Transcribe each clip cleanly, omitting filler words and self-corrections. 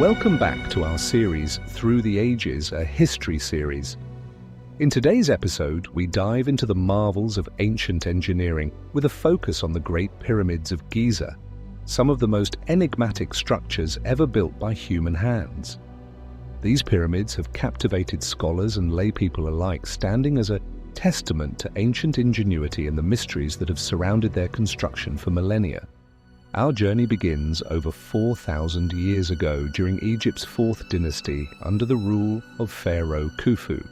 Welcome back to our series, Through the Ages, a history series. In today's episode, we dive into the marvels of ancient engineering with a focus on the Great Pyramids of Giza, some of the most enigmatic structures ever built by human hands. These pyramids have captivated scholars and laypeople alike, standing as a testament to ancient ingenuity and the mysteries that have surrounded their construction for millennia. Our journey begins over 4,000 years ago during Egypt's 4th dynasty under the rule of Pharaoh Khufu.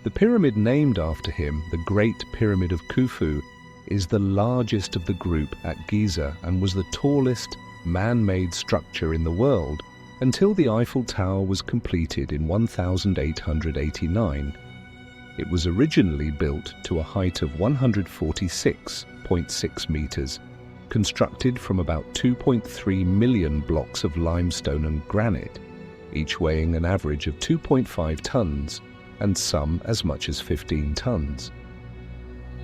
The pyramid named after him, the Great Pyramid of Khufu, is the largest of the group at Giza and was the tallest man-made structure in the world until the Eiffel Tower was completed in 1889. It was originally built to a height of 146.6 meters, constructed from about 2.3 million blocks of limestone and granite, each weighing an average of 2.5 tons and some as much as 15 tons.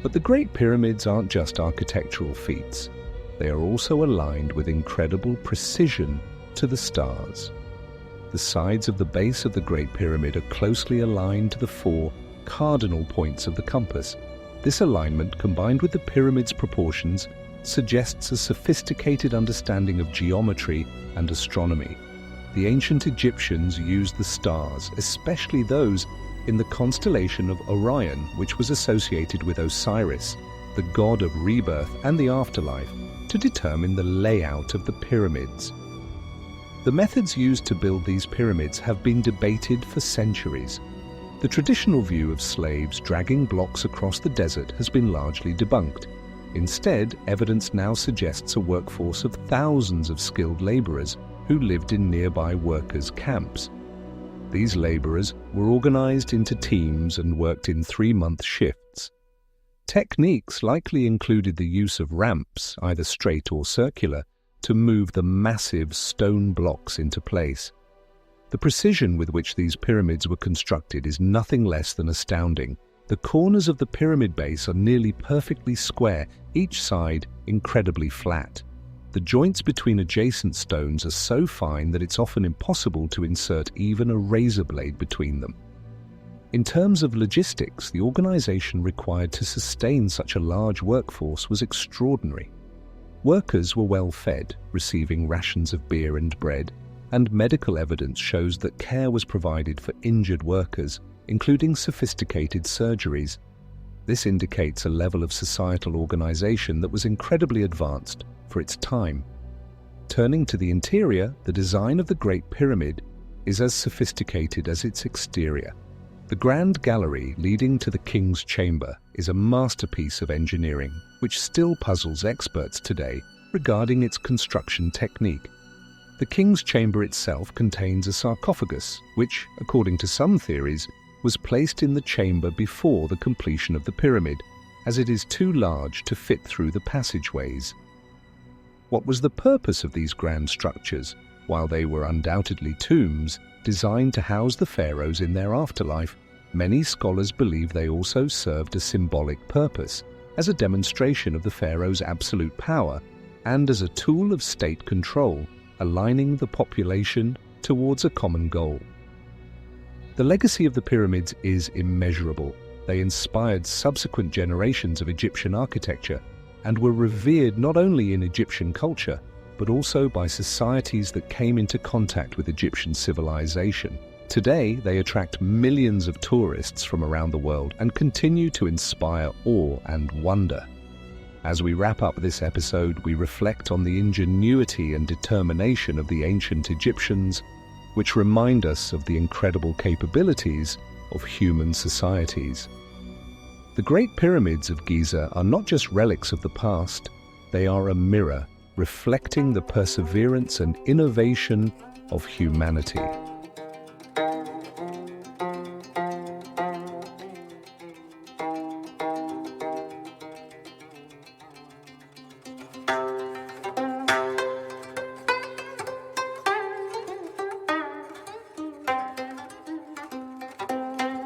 But the Great Pyramids aren't just architectural feats. They are also aligned with incredible precision to the stars. The sides of the base of the Great Pyramid are closely aligned to the 4 cardinal points of the compass. This alignment, combined with the pyramid's proportions, suggests a sophisticated understanding of geometry and astronomy. The ancient Egyptians used the stars, especially those in the constellation of Orion, which was associated with Osiris, the god of rebirth and the afterlife, to determine the layout of the pyramids. The methods used to build these pyramids have been debated for centuries. The traditional view of slaves dragging blocks across the desert has been largely debunked. Instead, evidence now suggests a workforce of thousands of skilled laborers who lived in nearby workers' camps. These laborers were organized into teams and worked in 3-month shifts. Techniques likely included the use of ramps, either straight or circular, to move the massive stone blocks into place. The precision with which these pyramids were constructed is nothing less than astounding. The corners of the pyramid base are nearly perfectly square, each side incredibly flat. The joints between adjacent stones are so fine that it's often impossible to insert even a razor blade between them. In terms of logistics, the organization required to sustain such a large workforce was extraordinary. Workers were well fed, receiving rations of beer and bread, and medical evidence shows that care was provided for injured workers, including sophisticated surgeries. This indicates a level of societal organization that was incredibly advanced for its time. Turning to the interior, the design of the Great Pyramid is as sophisticated as its exterior. The Grand Gallery leading to the King's Chamber is a masterpiece of engineering, which still puzzles experts today regarding its construction technique. The King's Chamber itself contains a sarcophagus, which, according to some theories, was placed in the chamber before the completion of the pyramid, as it is too large to fit through the passageways. What was the purpose of these grand structures? While they were undoubtedly tombs designed to house the pharaohs in their afterlife, many scholars believe they also served a symbolic purpose, as a demonstration of the pharaoh's absolute power and as a tool of state control, aligning the population towards a common goal. The legacy of the pyramids is immeasurable. They inspired subsequent generations of Egyptian architecture and were revered not only in Egyptian culture, but also by societies that came into contact with Egyptian civilization. Today, they attract millions of tourists from around the world and continue to inspire awe and wonder. As we wrap up this episode, we reflect on the ingenuity and determination of the ancient Egyptians, which remind us of the incredible capabilities of human societies. The Great Pyramids of Giza are not just relics of the past, they are a mirror reflecting the perseverance and innovation of humanity.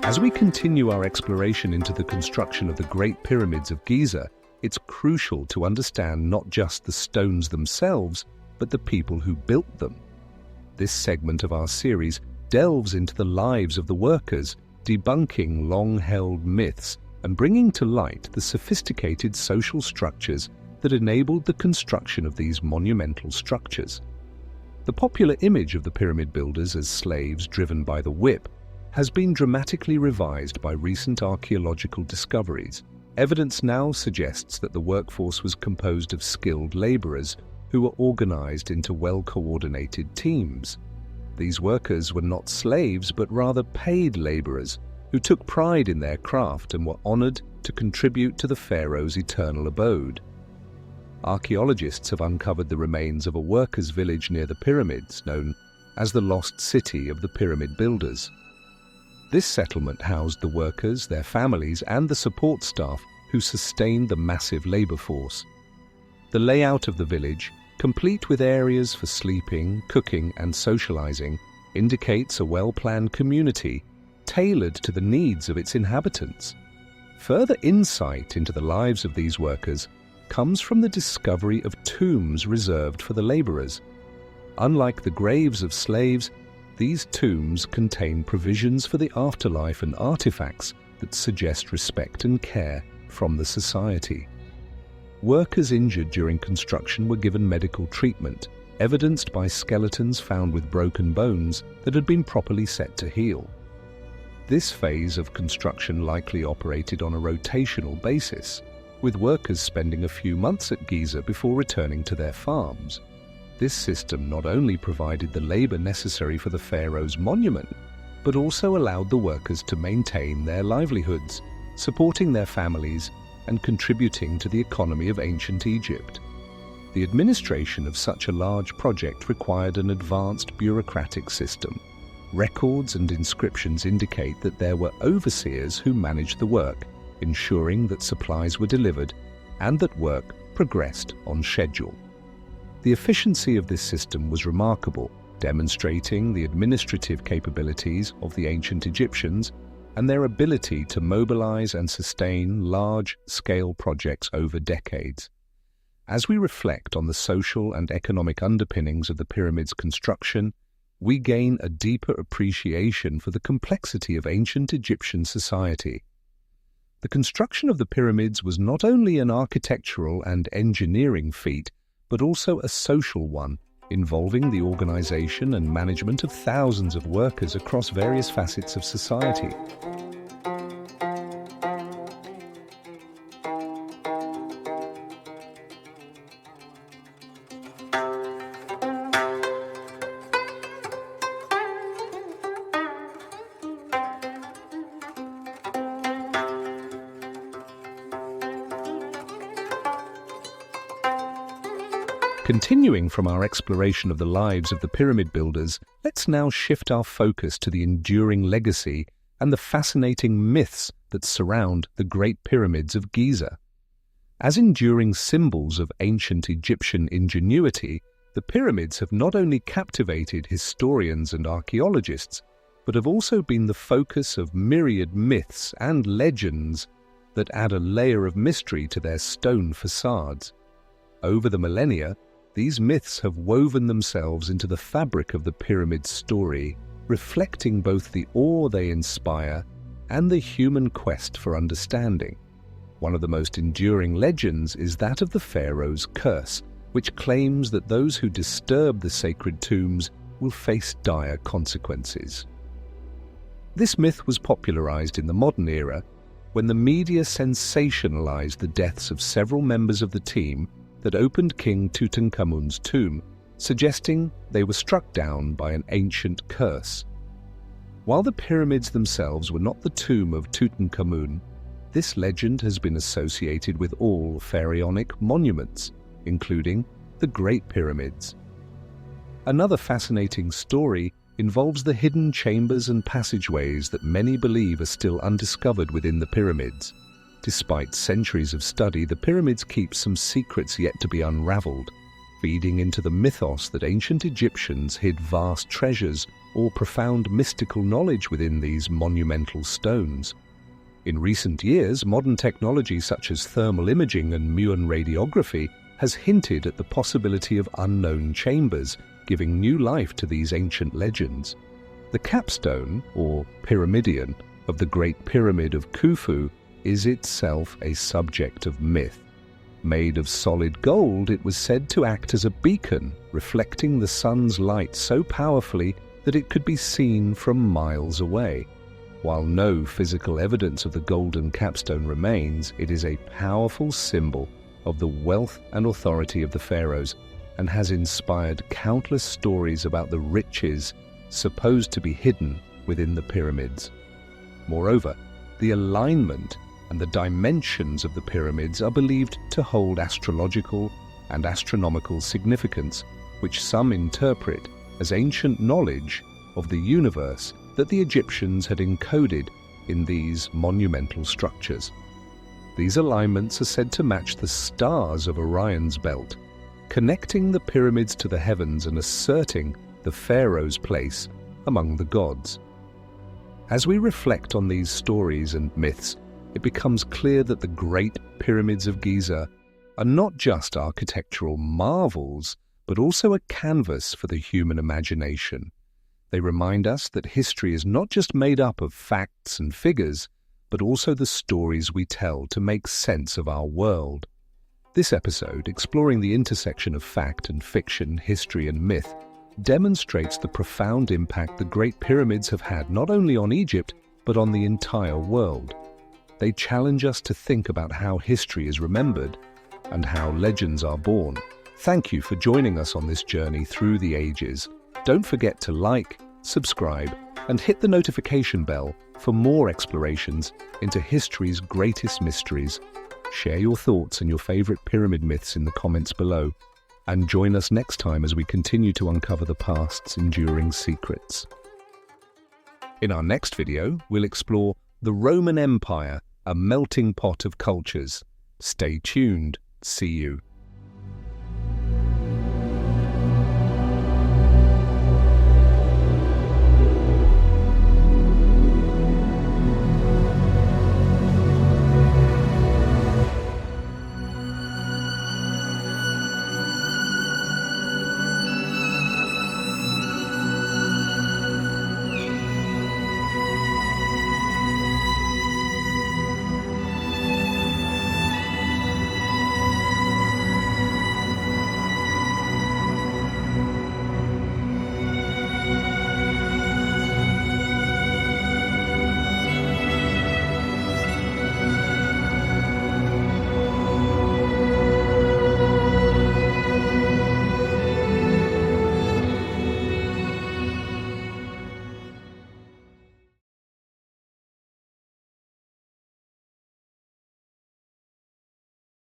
As we continue our exploration into the construction of the Great Pyramids of Giza, it's crucial to understand not just the stones themselves, but the people who built them. This segment of our series delves into the lives of the workers, debunking long-held myths and bringing to light the sophisticated social structures that enabled the construction of these monumental structures. The popular image of the pyramid builders as slaves driven by the whip has been dramatically revised by recent archaeological discoveries. Evidence now suggests that the workforce was composed of skilled laborers who were organized into well-coordinated teams. These workers were not slaves, but rather paid laborers who took pride in their craft and were honored to contribute to the pharaoh's eternal abode. Archaeologists have uncovered the remains of a workers' village near the pyramids, known as the Lost City of the Pyramid Builders. This settlement housed the workers, their families, and the support staff who sustained the massive labor force. The layout of the village, complete with areas for sleeping, cooking, and socializing, indicates a well-planned community tailored to the needs of its inhabitants. Further insight into the lives of these workers comes from the discovery of tombs reserved for the laborers. Unlike the graves of slaves, these tombs contain provisions for the afterlife and artifacts that suggest respect and care from the society. Workers injured during construction were given medical treatment, evidenced by skeletons found with broken bones that had been properly set to heal. This phase of construction likely operated on a rotational basis, with workers spending a few months at Giza before returning to their farms. This system not only provided the labor necessary for the pharaoh's monument, but also allowed the workers to maintain their livelihoods, supporting their families and contributing to the economy of ancient Egypt. The administration of such a large project required an advanced bureaucratic system. Records and inscriptions indicate that there were overseers who managed the work, ensuring that supplies were delivered and that work progressed on schedule. The efficiency of this system was remarkable, demonstrating the administrative capabilities of the ancient Egyptians and their ability to mobilize and sustain large-scale projects over decades. As we reflect on the social and economic underpinnings of the pyramid's construction, we gain a deeper appreciation for the complexity of ancient Egyptian society. The construction of the pyramids was not only an architectural and engineering feat, but also a social one, involving the organization and management of thousands of workers across various facets of society. Continuing from our exploration of the lives of the pyramid builders, let's now shift our focus to the enduring legacy and the fascinating myths that surround the Great Pyramids of Giza. As enduring symbols of ancient Egyptian ingenuity, the pyramids have not only captivated historians and archaeologists, but have also been the focus of myriad myths and legends that add a layer of mystery to their stone facades. Over the millennia, these myths have woven themselves into the fabric of the pyramid's story, reflecting both the awe they inspire and the human quest for understanding. One of the most enduring legends is that of the Pharaoh's curse, which claims that those who disturb the sacred tombs will face dire consequences. This myth was popularized in the modern era when the media sensationalized the deaths of several members of the team that opened King Tutankhamun's tomb, suggesting they were struck down by an ancient curse. While the pyramids themselves were not the tomb of Tutankhamun, this legend has been associated with all pharaonic monuments, including the Great Pyramids. Another fascinating story involves the hidden chambers and passageways that many believe are still undiscovered within the pyramids. Despite centuries of study, the pyramids keep some secrets yet to be unraveled, feeding into the mythos that ancient Egyptians hid vast treasures or profound mystical knowledge within these monumental stones. In recent years, modern technology such as thermal imaging and muon radiography has hinted at the possibility of unknown chambers, giving new life to these ancient legends. The capstone, or pyramidion, of the Great Pyramid of Khufu is itself a subject of myth. Made of solid gold, it was said to act as a beacon, reflecting the sun's light so powerfully that it could be seen from miles away. While no physical evidence of the golden capstone remains, it is a powerful symbol of the wealth and authority of the pharaohs and has inspired countless stories about the riches supposed to be hidden within the pyramids. Moreover, the alignment and the dimensions of the pyramids are believed to hold astrological and astronomical significance, which some interpret as ancient knowledge of the universe that the Egyptians had encoded in these monumental structures. These alignments are said to match the stars of Orion's belt, connecting the pyramids to the heavens and asserting the pharaoh's place among the gods. As we reflect on these stories and myths, it becomes clear that the Great Pyramids of Giza are not just architectural marvels, but also a canvas for the human imagination. They remind us that history is not just made up of facts and figures, but also the stories we tell to make sense of our world. This episode, exploring the intersection of fact and fiction, history and myth, demonstrates the profound impact the Great Pyramids have had not only on Egypt, but on the entire world. They challenge us to think about how history is remembered and how legends are born. Thank you for joining us on this journey through the ages. Don't forget to like, subscribe, and hit the notification bell for more explorations into history's greatest mysteries. Share your thoughts and your favorite pyramid myths in the comments below, and join us next time as we continue to uncover the past's enduring secrets. In our next video, we'll explore the Roman Empire, a melting pot of cultures. Stay tuned. See you.